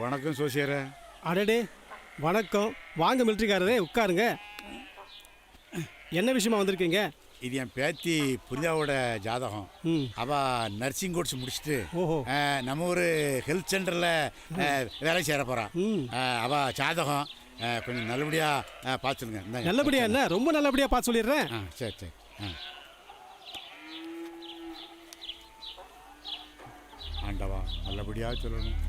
வணக்கம் சோசியரே. அடடே வணக்கம். வாங்க மிலிட்ரிக்காரரே, உட்காருங்க. என்ன விஷயமா வந்திருக்கீங்க? இது என் பேத்தி புரிதாவோட ஜாதகம். அவள் நர்சிங் கோர்ஸ் முடிச்சுட்டு நம்ம ஒரு ஹெல்த் சென்டரில் வேலை சேர போகிறான். அவள் ஜாதகம் கொஞ்சம் நல்லபடியாக பார்த்துருங்க. நல்லபடியா என்ன? ரொம்ப நல்லபடியாக பார்த்து சொல்லிடுறேன். சரி சரி. ஆண்டவா நல்லபடியாக சொல்லணும்.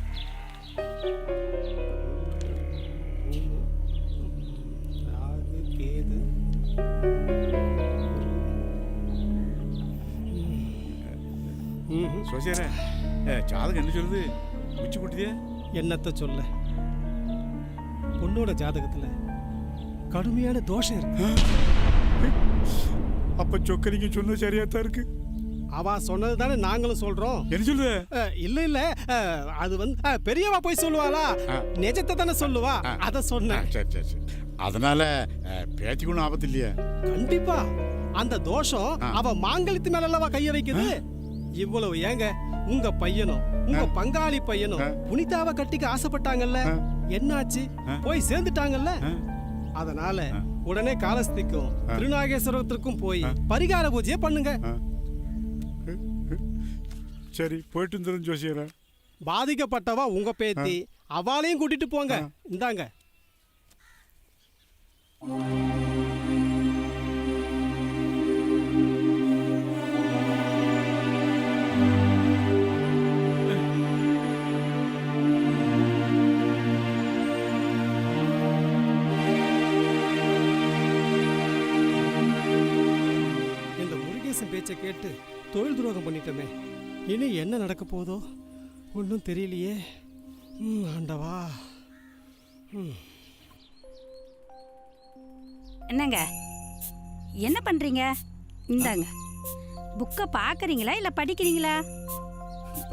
ராகு கேது சோசியரே, ஜாதகம் என்ன சொல்லுது? உச்சி குட்டிதே என்னத்த சொல்ல, பொண்ணோட ஜாதகத்துல கடுமையான தோஷம் இருக்கு. அப்ப சொக்கரிங்க சொன்னது சரியா தான் இருக்கு. அவ சொன்னது தானே நாங்களும் சொல்றோம். என்ன சொல்லுது? இல்ல அது வந்து பெரியவா போய் சொல்லுவாளா, நிஜத்தை தானே சொல்லுவா, அத சொன்னேன். சரி சரி சரி. அதனால பேத்திக்கு ஒன்றும் ஆபத்து இல்லையா? கண்டிப்பா. அந்த தோஷம் அவ மாங்கல்யத்து மேலவா கைய வைக்குது. இவ்வளவு ஏங்க, உங்க பையனும் உங்க பங்காளி பையனும் புனிதாவை கட்டிக்க ஆசைப்பட்டாங்கல்ல, என்னாச்சு? போய் சேர்ந்துட்டாங்கல்ல. அதனால உடனே காலஸ்திக்கும் திருநாகேஸ்வரத்திற்கும் போய் பரிகார பூஜையை பண்ணுங்க. சரி, போயிட்டு வந்துடும் ஜோசியரா. பாதிக்கப்பட்டவா உங்க பேத்தி, அவளையும் கூட்டிட்டு போங்க. இந்தாங்க. இந்த முருகேசன் பேச்சை கேட்டு தொழில் துரோகம் பண்ணிட்டோமே, இனி என்ன நடக்க போதோ ஒன்றும் தெரியலையே. ஆண்டவா. என்னங்க என்ன பண்றீங்க? இந்தாங்க, புக்கை பார்க்குறீங்களா இல்லை படிக்கிறீங்களா?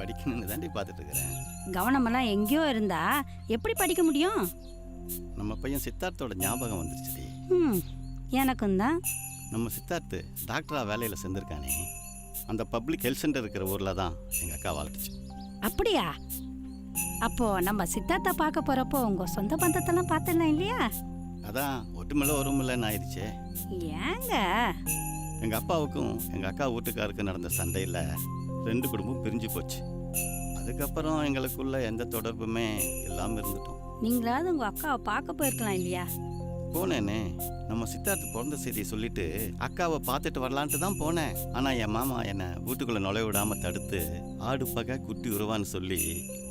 படிக்கணும்னு தாண்டி பார்த்துட்டு இருக்கிறேன். கவனமெல்லாம் எங்கேயோ இருந்தா எப்படி படிக்க முடியும்? நம்ம பையன் சித்தார்த்தோட ஞாபகம் வந்துருச்சுடி. எனக்கும் தான். நம்ம சித்தார்த்து டாக்டராக வேலையில் சேர்ந்துருக்கானே, அந்த பப்ளிக் ஹெல்த் சென்டர் இருக்கிற ஊரில் தான் எங்கள் அக்கா வாழ்த்துச்சு. அப்படியா? அப்போ நம்ம சித்தார்த்தா பார்க்க போறப்போ உங்க சொந்த பந்தத்தெல்லாம் பார்த்துடலாம் இல்லையா? அதான் ஒட்டுமில்ல ஒருமில்லன்னு ஆயிடுச்சே. ஏங்க? எங்கள் அப்பாவுக்கும் எங்கள் அக்கா வீட்டுக்காருக்கும் நடந்த சண்டையில் 2 குடும்பம் பிரிஞ்சு போச்சு. அதுக்கப்புறம் எங்களுக்குள்ள எந்த தொடர்புமே இல்லாமல் இருந்துட்டோம். நீங்களாவது உங்க அக்காவை பார்க்க போயிருக்கலாம் இல்லையா? போனேனே, நம்ம சித்தார்த்து பிறந்த செய்தியை சொல்லிட்டு அக்காவை பார்த்துட்டு வரலான்ட்டு தான் போனேன். ஆனால் என் மாமா என்னை வீட்டுக்குள்ளே நுழைய விடாமல் தடுத்து ஆடு பகை குட்டி உருவான்னு சொல்லி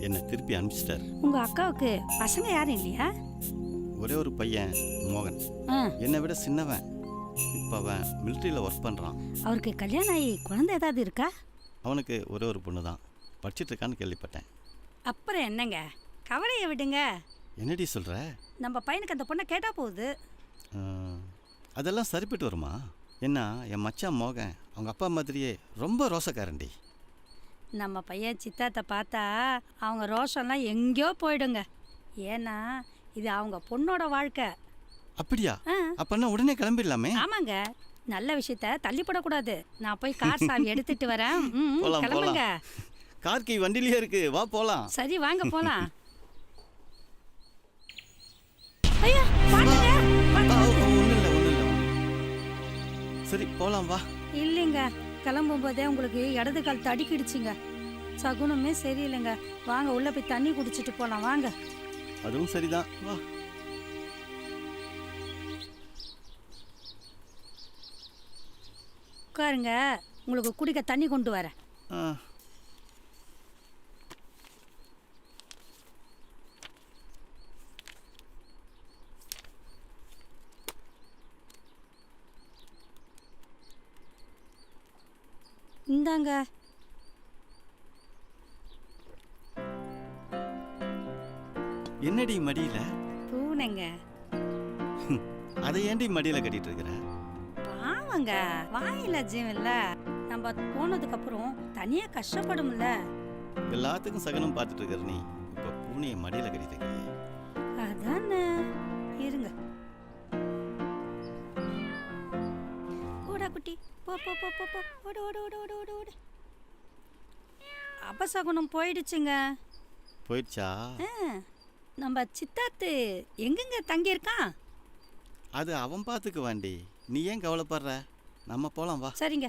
என்னை திருப்பி அனுப்பிச்சிட்டார். உங்கள் அக்காவுக்கு பசங்க யாரும் இல்லையா? ஒரே ஒரு பையன் மோகன், என்னை விட சின்னவன். இப்போ அவன் மிலிட்ரியில் ஒர்க் பண்ணுறான். அவருக்கு கல்யாணம் ஆகி குழந்தை ஏதாவது இருக்கா? அவனுக்கு ஒரே ஒரு பொண்ணு தான், படிச்சுட்டு இருக்கான்னு கேள்விப்பட்டேன். அப்புறம் என்னங்க, கவலையை விடுங்க. என்னடி சொல்கிற? நம்ம பையனுக்கு அந்த பொண்ணை கேட்டால் போகுது. அதெல்லாம் சரிப்பட்டு வருமா? என்ன, என் மச்சான் மோகன் அவங்க அப்பா மாதிரியே ரொம்ப ரோசக்காரண்டி. நம்ம பையன் சித்தாத்தை பார்த்தா அவங்க ரோஷம்லாம் எங்கேயோ போயிடுங்க. ஏன்னா இது அவங்க பொண்ணோட வாழ்க்கை. அப்படியா? அப்பன்னா உடனே கிளம்பிடலாமே. ஆமாங்க, நல்ல விஷயத்த தள்ளிப்படக்கூடாது. நான் போய் கார் சாவி எடுத்துட்டு வரேன். கிளம்புங்க. கார் கீ வண்டிலேயே இருக்கு, வா போலாம். சரி வாங்க போலாம். ஐயா பாருங்க. ஒன்றும் இல்லை. சரி போலாம் வா. இல்லைங்க, கிளம்பும் போதே உங்களுக்கு இடது கால் தடிக்கிடுச்சுங்க. சகுனமே சரியில்லைங்க. வாங்க உள்ள போய் தண்ணி குடிச்சிட்டு போலாம் வாங்க. அதுவும் சரிதான், வா. உட்காருங்க, உங்களுக்கு குடிக்க தண்ணி கொண்டு வரேன். இந்தாங்க. என்னடி மடியில? பூனைங்க. அதை ஏண்டி மடியில கட்டிட்டு இருக்கிற? பாவங்க, வாயில ஜீவன்ல. நம்ம போனதுக்கு அப்புறம் தனியா கஷ்டப்படும்ல. எல்லாத்துக்கும் சகனம் பார்த்துட்டு இருக்கிற நீ இப்ப பூனையை மடியில கட்டிட்டு இருக்கியே. அதானே. இருங்க. ஓடா குட்டி, போ போ போ போ போ. ஓடு ஓடு ஓடு ஓடு ஓடு ஓடு. அபசகுனம் போயிடுச்சுங்க. போயிடுச்சா? நம்ம சித்தார்த்து எங்கெங்க தங்கியிருக்கான்? அது அவன் பார்த்துக்குவாண்டி, நீ ஏன் கவலைப்படுற? நம்ம போலாம் வா. சரிங்க.